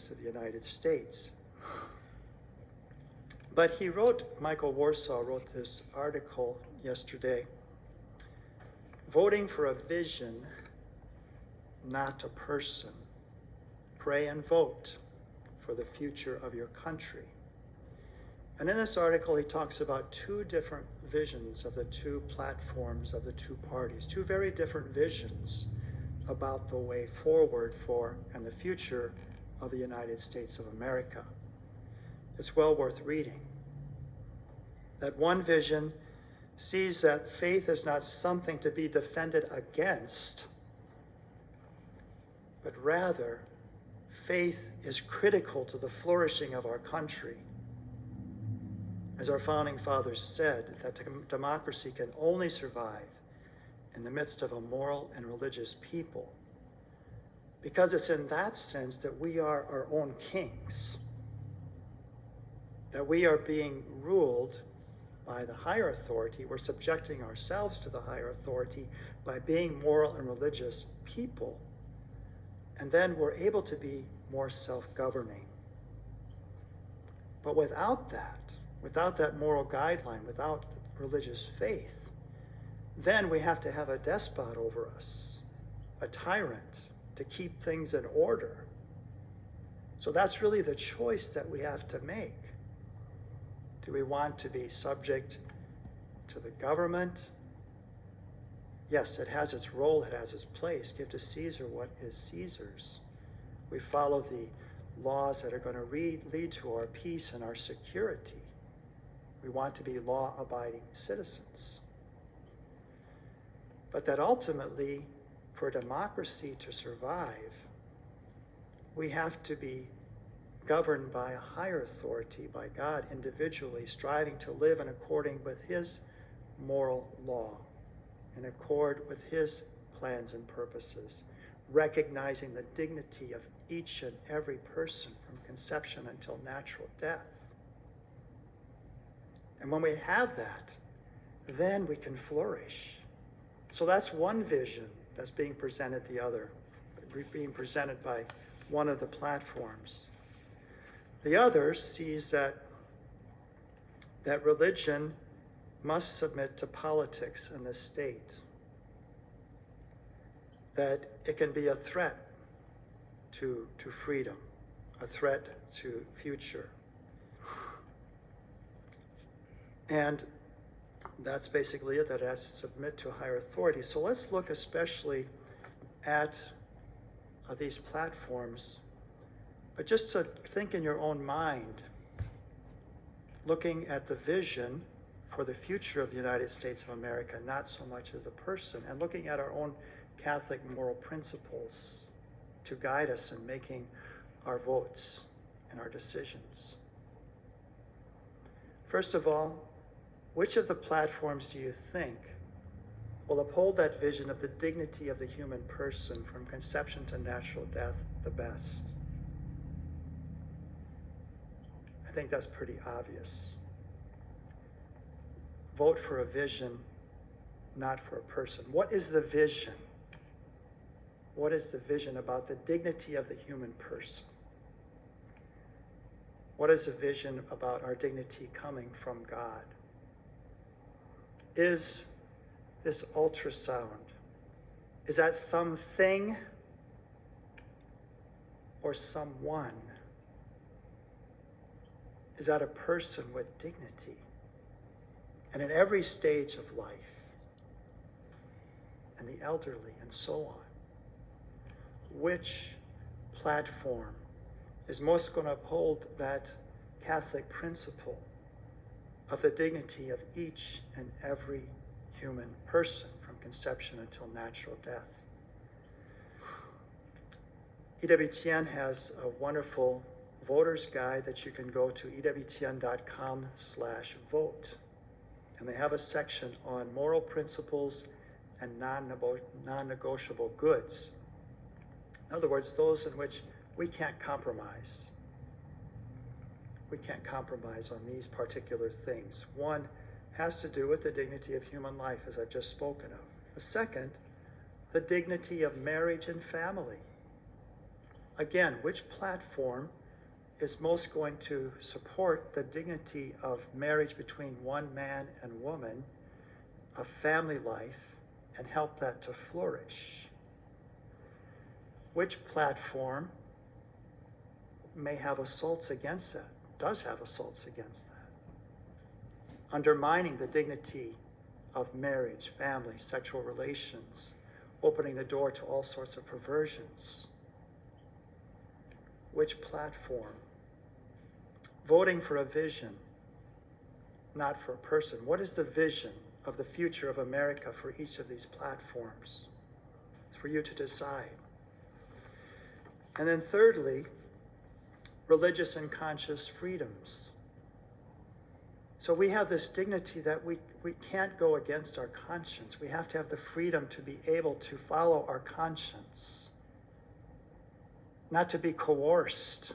greatness of the United States. But Michael Warsaw wrote this article yesterday, voting for a vision, not a person. Pray and vote for the future of your country. And in this article, he talks about two different visions of the two platforms of the two parties, two very different visions about the way forward for and the future of the United States of America. It's well worth reading. That one vision sees that faith is not something to be defended against, but rather faith is critical to the flourishing of our country. As our founding fathers said, that democracy can only survive in the midst of a moral and religious people, because it's in that sense that we are our own kings, that we are being ruled by the higher authority. We're subjecting ourselves to the higher authority by being moral and religious people, and then we're able to be more self-governing. But without that moral guideline, without religious faith, then we have to have a despot over us, a tyrant, to keep things in order. So that's really the choice that we have to make. Do we want to be subject to the government? Yes, it has its role, it has its place. Give to Caesar what is Caesar's. We follow the laws that are going to lead to our peace and our security. We want to be law-abiding citizens. But that ultimately, for democracy to survive, we have to be governed by a higher authority, by God individually, striving to live in according with His moral law, in accord with His plans and purposes, recognizing the dignity of each and every person from conception until natural death. And when we have that, then we can flourish. So that's one vision that's being presented being presented by one of the platforms. The other sees that religion must submit to politics and the state, that it can be a threat to freedom, a threat to future. And that's basically it, that it has to submit to a higher authority. So let's look especially at these platforms, but just to think in your own mind, looking at the vision for the future of the United States of America, not so much as a person, and looking at our own Catholic moral principles to guide us in making our votes and our decisions. First of all, which of the platforms do you think will uphold that vision of the dignity of the human person from conception to natural death the best? I think that's pretty obvious. Vote for a vision, not for a person. What is the vision? What is the vision about the dignity of the human person? What is the vision about our dignity coming from God? Is this ultrasound, is that something or someone? Is that a person with dignity? And in every stage of life, and the elderly, and so on, which platform is most going to uphold that Catholic principle of the dignity of each and every human person from conception until natural death? EWTN has a wonderful voter's guide that you can go to ewtn.com/vote. And they have a section on moral principles and non-negotiable goods. In other words, those in which we can't compromise. We can't compromise on these particular things. One has to do with the dignity of human life, as I've just spoken of. The second, the dignity of marriage and family. Again, which platform is most going to support the dignity of marriage between one man and woman, of family life, and help that to flourish? Which platform may have assaults against that, does have assaults against that, undermining the dignity of marriage, family, sexual relations, opening the door to all sorts of perversions? Which platform? Voting for a vision, not for a person. What is the vision of the future of America for each of these platforms? It's for you to decide. And then thirdly, religious and conscious freedoms. So we have this dignity that we can't go against our conscience. We have to have the freedom to be able to follow our conscience, not to be coerced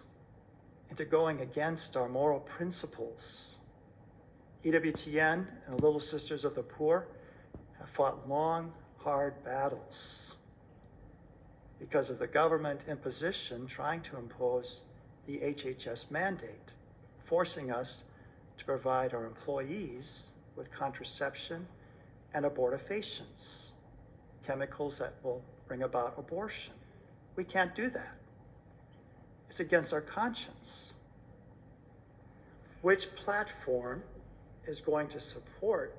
into going against our moral principles. EWTN and the Little Sisters of the Poor have fought long, hard battles because of the government imposition trying to impose the HHS mandate, forcing us to provide our employees with contraception and abortifacients, chemicals that will bring about abortion. We can't do that. It's against our conscience. Which platform is going to support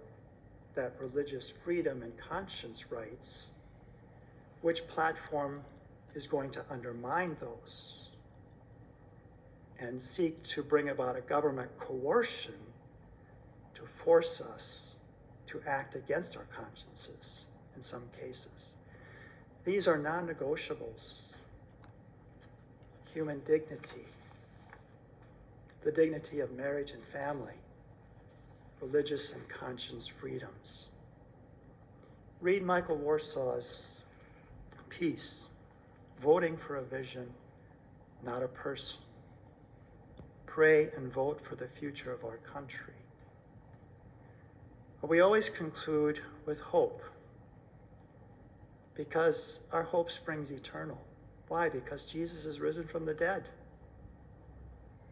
that religious freedom and conscience rights? Which platform is going to undermine those and seek to bring about a government coercion to force us to act against our consciences in some cases? These are non-negotiables. Human dignity, the dignity of marriage and family, religious and conscience freedoms. Read Michael Warsaw's piece, Voting for a Vision, Not a Person. Pray and vote for the future of our country. But we always conclude with hope, because our hope springs eternal. Why? Because Jesus is risen from the dead.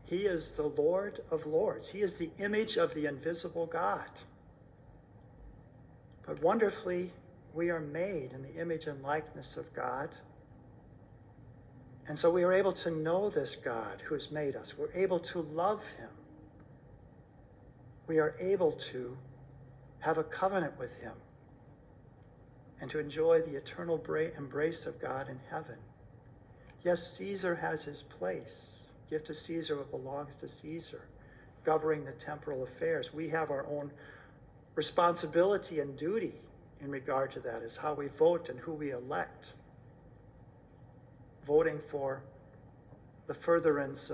He is the Lord of Lords. He is the image of the invisible God. But wonderfully, we are made in the image and likeness of God. And so we are able to know this God who has made us. We're able to love him. We are able to have a covenant with him and to enjoy the eternal embrace of God in heaven. Yes, Caesar has his place. Give to Caesar what belongs to Caesar, governing the temporal affairs. We have our own responsibility and duty in regard to that, is how we vote and who we elect. Voting for the furtherance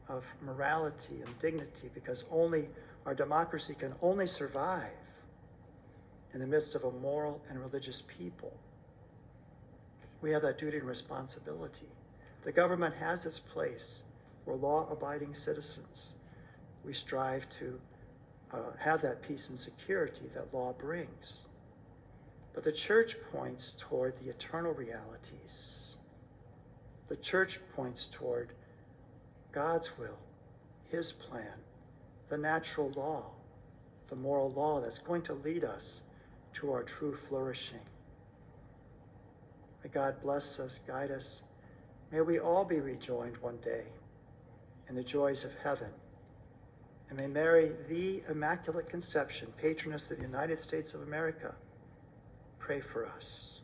of morality and dignity, because only our democracy can only survive in the midst of a moral and religious people. We have that duty and responsibility. The government has its place. We're law-abiding citizens. We strive to have that peace and security that law brings. But the church points toward the eternal realities. The church points toward God's will, his plan, the natural law, the moral law that's going to lead us to our true flourishing. May God bless us, guide us. May we all be rejoined one day in the joys of heaven. And may Mary, the Immaculate Conception, patroness of the United States of America, pray for us.